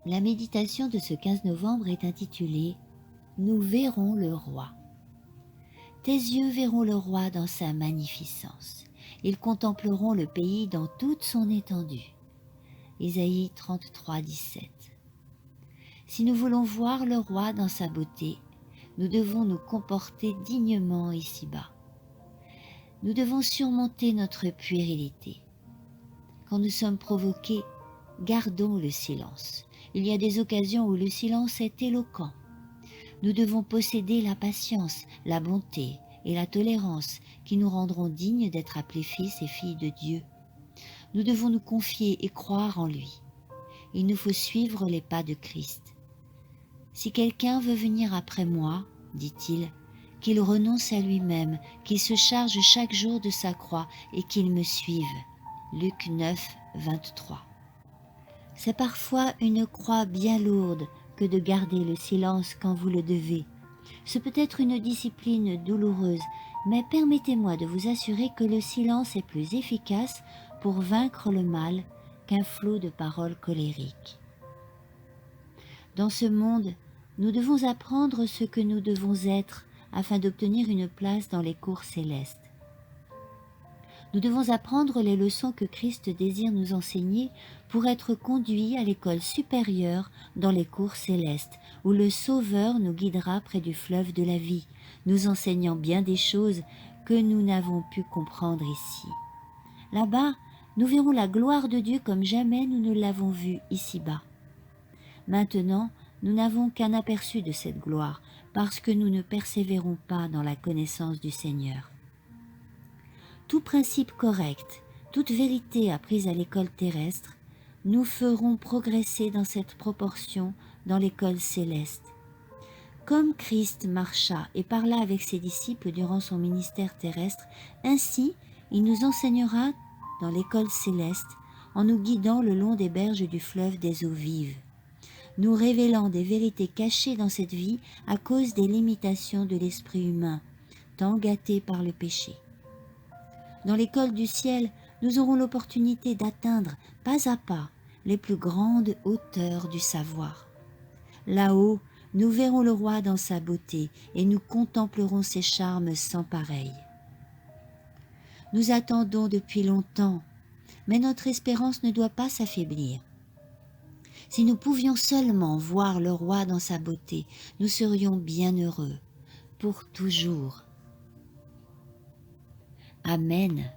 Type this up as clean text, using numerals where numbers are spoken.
La méditation de ce 15 novembre est intitulée « Nous verrons le roi ». Tes yeux verront le roi dans sa magnificence. Ils contempleront le pays dans toute son étendue. Ésaïe 33, 17. Si nous voulons voir le roi dans sa beauté, nous devons nous comporter dignement ici-bas. Nous devons surmonter notre puérilité. Quand nous sommes provoqués, gardons le silence. Il y a des occasions où le silence est éloquent. Nous devons posséder la patience, la bonté et la tolérance qui nous rendront dignes d'être appelés fils et filles de Dieu. Nous devons nous confier et croire en lui. Il nous faut suivre les pas de Christ. Si quelqu'un veut venir après moi, dit-il, qu'il renonce à lui-même, qu'il se charge chaque jour de sa croix et qu'il me suive. Luc 9, 23. C'est parfois une croix bien lourde que de garder le silence quand vous le devez. Ce peut être une discipline douloureuse, mais permettez-moi de vous assurer que le silence est plus efficace pour vaincre le mal qu'un flot de paroles colériques. Dans ce monde, nous devons apprendre ce que nous devons être afin d'obtenir une place dans les cours célestes. Nous devons apprendre les leçons que Christ désire nous enseigner pour être conduits à l'école supérieure dans les cours célestes, où le Sauveur nous guidera près du fleuve de la vie, nous enseignant bien des choses que nous n'avons pu comprendre ici. Là-bas, nous verrons la gloire de Dieu comme jamais nous ne l'avons vue ici-bas. Maintenant, nous n'avons qu'un aperçu de cette gloire, parce que nous ne persévérons pas dans la connaissance du Seigneur. Tout principe correct, toute vérité apprise à l'école terrestre, nous ferons progresser dans cette proportion dans l'école céleste. Comme Christ marcha et parla avec ses disciples durant son ministère terrestre, ainsi il nous enseignera dans l'école céleste en nous guidant le long des berges du fleuve des eaux vives, nous révélant des vérités cachées dans cette vie à cause des limitations de l'esprit humain, tant gâté par le péché. Dans l'école du ciel, nous aurons l'opportunité d'atteindre, pas à pas, les plus grandes hauteurs du savoir. Là-haut, nous verrons le roi dans sa beauté et nous contemplerons ses charmes sans pareil. Nous attendons depuis longtemps, mais notre espérance ne doit pas s'affaiblir. Si nous pouvions seulement voir le roi dans sa beauté, nous serions bien heureux, pour toujours. Amen.